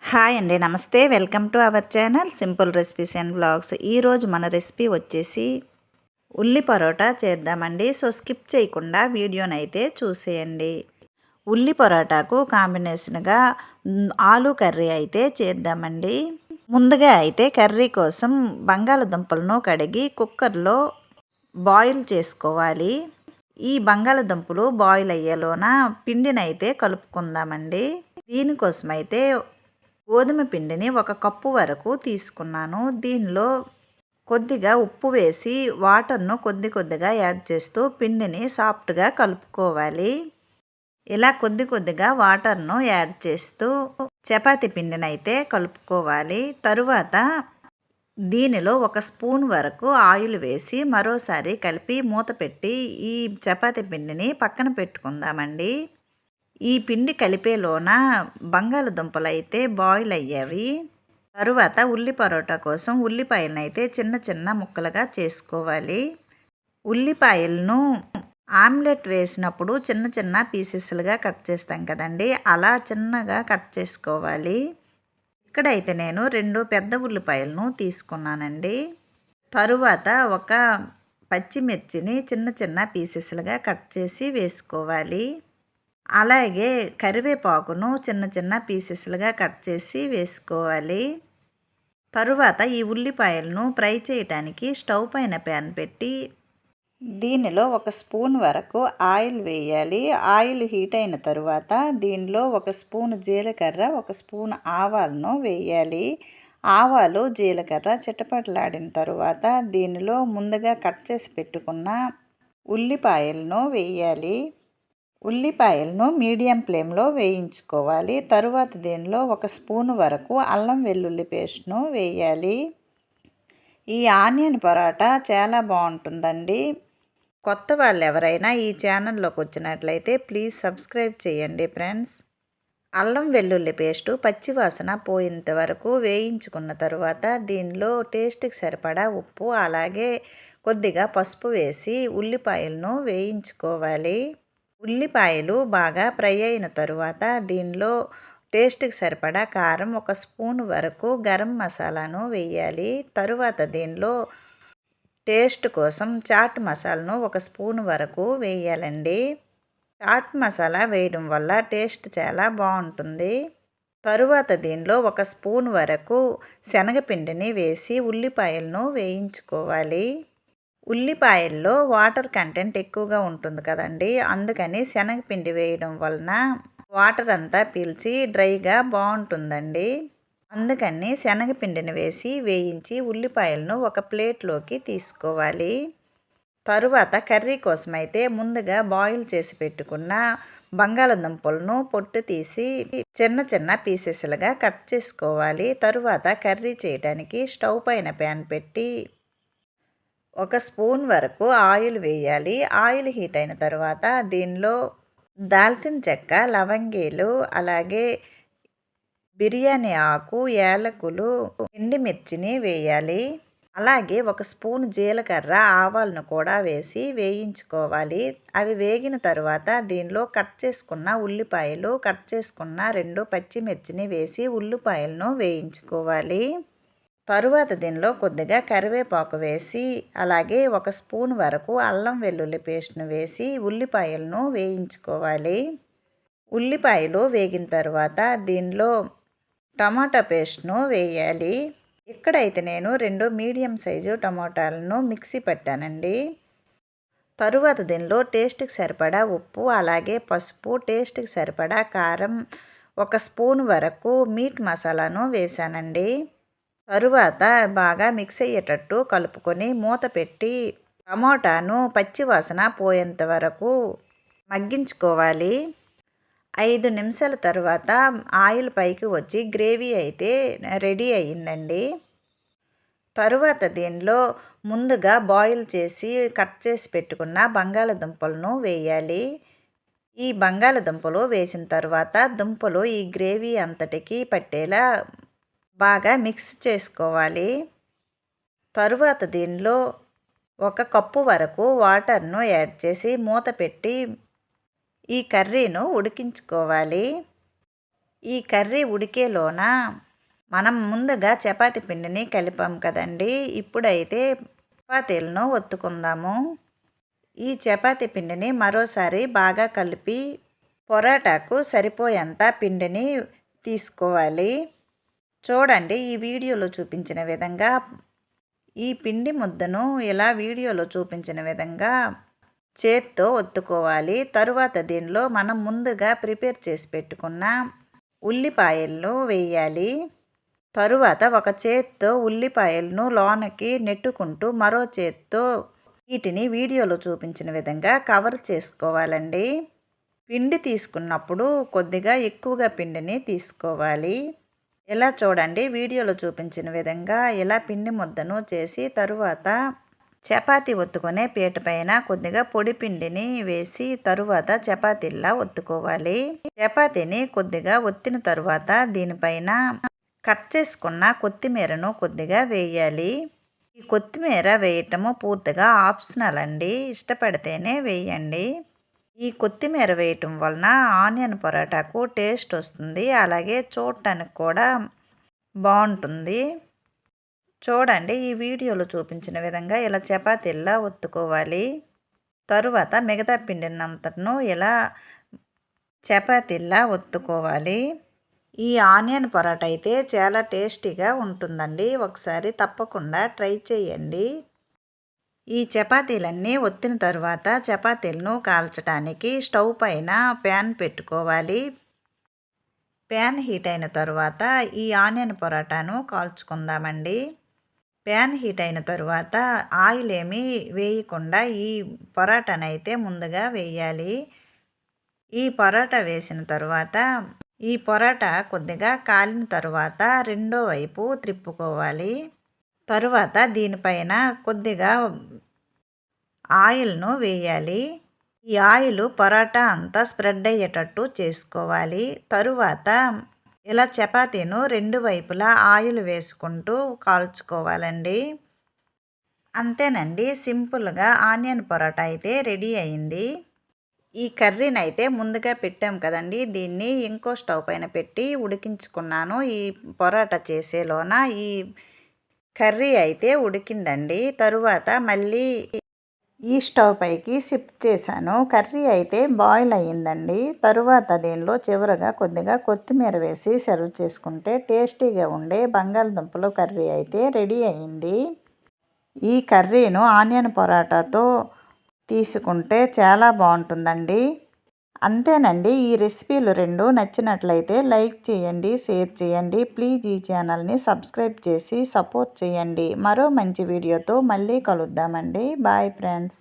Hi అండి, నమస్తే. Welcome to our channel simple recipes and vlogs. ఈరోజు మన రెసిపీ వచ్చేసి ఉల్లి పరోటా చేద్దామండి. సో స్కిప్ చేయకుండా వీడియోనైతే చూసేయండి. ఉల్లి పరోటాకు కాంబినేషన్గా ఆలు కర్రీ అయితే చేద్దామండి. ముందుగా అయితే కర్రీ కోసం బంగాళదుంపలను కడిగి కుక్కర్లో బాయిల్ చేసుకోవాలి. ఈ బంగాళదుంపలు బాయిల్ అయ్యేలోన పిండినైతే కలుపుకుందామండి. దీనికోసమైతే గోధుమ పిండిని 1 కప్పు వరకు తీసుకున్నాను. దీనిలో కొద్దిగా ఉప్పు వేసి వాటర్ను కొద్దిగా యాడ్ చేస్తూ పిండిని సాఫ్ట్గా కలుపుకోవాలి. ఇలా కొద్దిగా వాటర్ను యాడ్ చేస్తూ చపాతీ పిండినైతే కలుపుకోవాలి. తరువాత దీనిలో 1 స్పూన్ వరకు ఆయిల్ వేసి మరోసారి కలిపి మూత పెట్టి ఈ చపాతీ పిండిని పక్కన పెట్టుకుందామండి. ఈ పిండి కలిపేలోన బంగాళదుంపలు అయితే బాయిల్ అయ్యేవి. తరువాత ఉల్లి పరోటా కోసం ఉల్లిపాయలను అయితే చిన్న ముక్కలుగా చేసుకోవాలి. ఉల్లిపాయలను ఆమ్లెట్ వేసినప్పుడు చిన్న పీసెస్లుగా కట్ చేస్తాం కదండి, అలా చిన్నగా కట్ చేసుకోవాలి. ఇక్కడైతే నేను 2 పెద్ద ఉల్లిపాయలను తీసుకున్నానండి. తరువాత ఒక పచ్చిమిర్చిని చిన్న పీసెస్లుగా కట్ చేసి వేసుకోవాలి. అలాగే కరివేపాకును చిన్న పీసెస్లుగా కట్ చేసి వేసుకోవాలి. తరువాత ఈ ఉల్లిపాయలను ఫ్రై చేయడానికి స్టవ్ పైన ప్యాన్ పెట్టి దీనిలో 1 స్పూన్ వరకు ఆయిల్ వేయాలి. ఆయిల్ హీట్ అయిన తరువాత దీనిలో 1 స్పూన్ జీలకర్ర, 1 స్పూన్ ఆవాలను వేయాలి. ఆవాలు జీలకర్ర చిటపటలాడిన తరువాత దీనిలో ముందుగా కట్ చేసి పెట్టుకున్న ఉల్లిపాయలను వేయాలి. ఉల్లిపాయలను మీడియం ఫ్లేమ్లో వేయించుకోవాలి. తరువాత దీనిలో 1 స్పూన్ వరకు అల్లం వెల్లుల్లి పేస్ట్ను వేయాలి. ఈ ఆనియన్ పరోటా చాలా బాగుంటుందండి. కొత్త వాళ్ళు ఎవరైనా ఈ ఛానల్లోకి వచ్చినట్లయితే ప్లీజ్ సబ్స్క్రైబ్ చేయండి ఫ్రెండ్స్. అల్లం వెల్లుల్లి పేస్టు పచ్చివాసన పోయేంత వరకు వేయించుకున్న తరువాత దీనిలో టేస్ట్కి సరిపడా ఉప్పు అలాగే కొద్దిగా పసుపు వేసి ఉల్లిపాయలను వేయించుకోవాలి. ఉల్లిపాయలు బాగా ఫ్రై అయిన తరువాత దీనిలో టేస్ట్కి సరిపడా కారం, 1 స్పూన్ వరకు గరం మసాలాను వేయాలి. తరువాత దీనిలో టేస్ట్ కోసం చాట్ మసాలాను 1 స్పూన్ వరకు వేయాలండి. చాట్ మసాలా వేయడం వల్ల టేస్ట్ చాలా బాగుంటుంది. తరువాత దీనిలో 1 స్పూన్ వరకు శనగపిండిని వేసి ఉల్లిపాయలను వేయించుకోవాలి. ఉల్లిపాయల్లో వాటర్ కంటెంట్ ఎక్కువగా ఉంటుంది కదండి, అందుకని శనగపిండి వేయడం వలన వాటర్ అంతా పీల్చి డ్రైగా బాగుంటుందండి. అందుకని శనగపిండిని వేసి వేయించి ఉల్లిపాయలను ఒక ప్లేట్లోకి తీసుకోవాలి. తరువాత కర్రీ కోసమైతే ముందుగా బాయిల్ చేసి పెట్టుకున్న బంగాళదుంపలను పొట్టు తీసి చిన్న పీసెస్లుగా కట్ చేసుకోవాలి. తరువాత కర్రీ చేయడానికి స్టవ్ పైన ప్యాన్ పెట్టి 1 స్పూన్ వరకు ఆయిల్ వేయాలి. ఆయిల్ హీట్ అయిన తర్వాత దీనిలో దాల్చిన చెక్క, లవంగీలు అలాగే బిర్యానీ ఆకు, యాలకులు, ఎండుమిర్చిని వేయాలి. అలాగే 1 స్పూన్ జీలకర్ర, ఆవాలను కూడా వేసి వేయించుకోవాలి. అవి వేగిన తరువాత దీనిలో కట్ చేసుకున్న ఉల్లిపాయలు, కట్ చేసుకున్న 2 పచ్చిమిర్చిని వేసి ఉల్లిపాయలను వేయించుకోవాలి. తరువాత దీనిలో కొద్దిగా కరివేపాకు వేసి అలాగే 1 స్పూన్ వరకు అల్లం వెల్లుల్లి పేస్ట్ను వేసి ఉల్లిపాయలను వేయించుకోవాలి. ఉల్లిపాయలు వేగిన తర్వాత దీనిలో టమాటా పేస్ట్ను వేయాలి. ఇక్కడైతే నేను 2 మీడియం సైజు టమాటాలను మిక్సీ పట్టానండి. తరువాత దీనిలో టేస్ట్కి సరిపడా ఉప్పు అలాగే పసుపు, టేస్ట్కి సరిపడా కారం, 1 స్పూన్ వరకు మీట్ మసాలాను వేసానండి. తరువాత బాగా మిక్స్ అయ్యేటట్టు కలుపుకొని మూత పెట్టి టమోటాను పచ్చివాసన పోయేంత వరకు మగ్గించుకోవాలి. 5 నిమిషాల తర్వాత ఆయిల్ పైకి వచ్చి గ్రేవీ అయితే రెడీ అయ్యిందండి. తరువాత దీనిలో ముందుగా బాయిల్ చేసి కట్ చేసి పెట్టుకున్న బంగాళదుంపలను వేయాలి. ఈ బంగాళదుంపలు వేసిన తర్వాత దుంపలు ఈ గ్రేవీ అంతటికి పట్టేలా బాగా మిక్స్ చేసుకోవాలి. తరువాత దీనిలో 1 కప్పు వరకు వాటర్ను యాడ్ చేసి మూత పెట్టి ఈ కర్రీను ఉడికించుకోవాలి. ఈ కర్రీ ఉడికేలోన మనం ముందుగా చపాతీ పిండిని కలిపాం కదండి. ఇప్పుడైతే చపాతీలను ఒత్తుకుందాము. ఈ చపాతీ పిండిని మరోసారి బాగా కలిపి పొరాటాకు సరిపోయేంత పిండిని తీసుకోవాలి. చూడండి, ఈ వీడియోలో చూపించిన విధంగా ఈ పిండి ముద్దను ఇలా వీడియోలో చూపించిన విధంగా చేత్తో ఒత్తుకోవాలి. తరువాత దీనిలో మనం ముందుగా ప్రిపేర్ చేసి పెట్టుకున్న ఉల్లిపాయలను వేయాలి. తరువాత ఒక చేత్తో ఉల్లిపాయలను లోనకి నెట్టుకుంటూ మరో చేత్తో వీటిని వీడియోలో చూపించిన విధంగా కవర్ చేసుకోవాలండి. పిండి తీసుకున్నప్పుడు కొద్దిగా ఎక్కువగా పిండిని తీసుకోవాలి. ఇలా చూడండి, వీడియోలో చూపించిన విధంగా ఇలా పిండి ముద్దను చేసి తరువాత చపాతీ ఒత్తుకునే పీట పైన కొద్దిగా పొడి పిండిని వేసి తరువాత చపాతీలా ఒత్తుకోవాలి. చపాతీని కొద్దిగా ఒత్తిన తరువాత దీనిపైన కట్ చేసుకున్న కొత్తిమీరను కొద్దిగా వేయాలి. ఈ కొత్తిమీర వేయటము పూర్తిగా ఆప్షనల్ అండి, ఇష్టపడితేనే వేయండి. ఈ కొత్తిమీర వేయటం వలన ఆనియన్ పరోటాకు టేస్ట్ వస్తుంది, అలాగే చూడటానికి కూడా బాగుంటుంది. చూడండి, ఈ వీడియోలో చూపించిన విధంగా ఇలా చపాతీలా ఒత్తుకోవాలి. తరువాత మిగతా పిండినంతను ఇలా చపాతీలా ఒత్తుకోవాలి. ఈ ఆనియన్ పరోటా అయితే చాలా టేస్టీగా ఉంటుందండి. ఒకసారి తప్పకుండా ట్రై చేయండి. ఈ చపాతీలన్నీ ఒత్తిన తరువాత చపాతీలను కాల్చడానికి స్టవ్ పైన ప్యాన్ పెట్టుకోవాలి. ప్యాన్ హీట్ అయిన తరువాత ఈ ఆనియన్ పరోటాను కాల్చుకుందామండి. ప్యాన్ హీట్ అయిన తరువాత ఆయిల్ ఏమీ వేయకుండా ఈ పరోటానైతే ముందుగా వేయాలి. ఈ పరోటా వేసిన తరువాత ఈ పరోటా కొద్దిగా కాలిన తరువాత రెండో వైపు త్రిప్పుకోవాలి. తరువాత దీనిపైన కొద్దిగా ఆయిల్ను వేయాలి. ఈ ఆయిల్ పరోటా అంతా స్ప్రెడ్ అయ్యేటట్టు చేసుకోవాలి. తరువాత ఇలా చపాతీను రెండు వైపులా ఆయిల్ వేసుకుంటూ కాల్చుకోవాలండి. అంతేనండి, సింపుల్గా ఆనియన్ పరోటా అయితే రెడీ అయింది. ఈ కర్రీని అయితే ముందుగా పెట్టాం కదండి, దీన్ని ఇంకో స్టవ్ పైన పెట్టి ఉడికించుకున్నాను. ఈ పరోటా చేసేలోన ఈ కర్రీ అయితే ఉడికిందండి. తరువాత మళ్ళీ ఈ స్టవ్ పైకి షిఫ్ట్ చేశాను. కర్రీ అయితే బాయిల్ అయ్యిందండి. తరువాత దీనిలో చివరగా కొద్దిగా కొత్తిమీర వేసి సర్వ్ చేసుకుంటే టేస్టీగా ఉండే బంగాళదుంపలు కర్రీ అయితే రెడీ అయ్యింది. ఈ కర్రీను ఆనియన్ పరోటాతో తీసుకుంటే చాలా బాగుంటుందండి. అంతేనండి, ఈ రెసిపీలు రెండు నచ్చినట్లయితే లైక్ చేయండి, షేర్ చేయండి. ప్లీజ్ ఈ ఛానల్ని సబ్స్క్రైబ్ చేసి సపోర్ట్ చేయండి. మరో మంచి వీడియోతో మళ్ళీ కలుద్దామండి. Bye friends.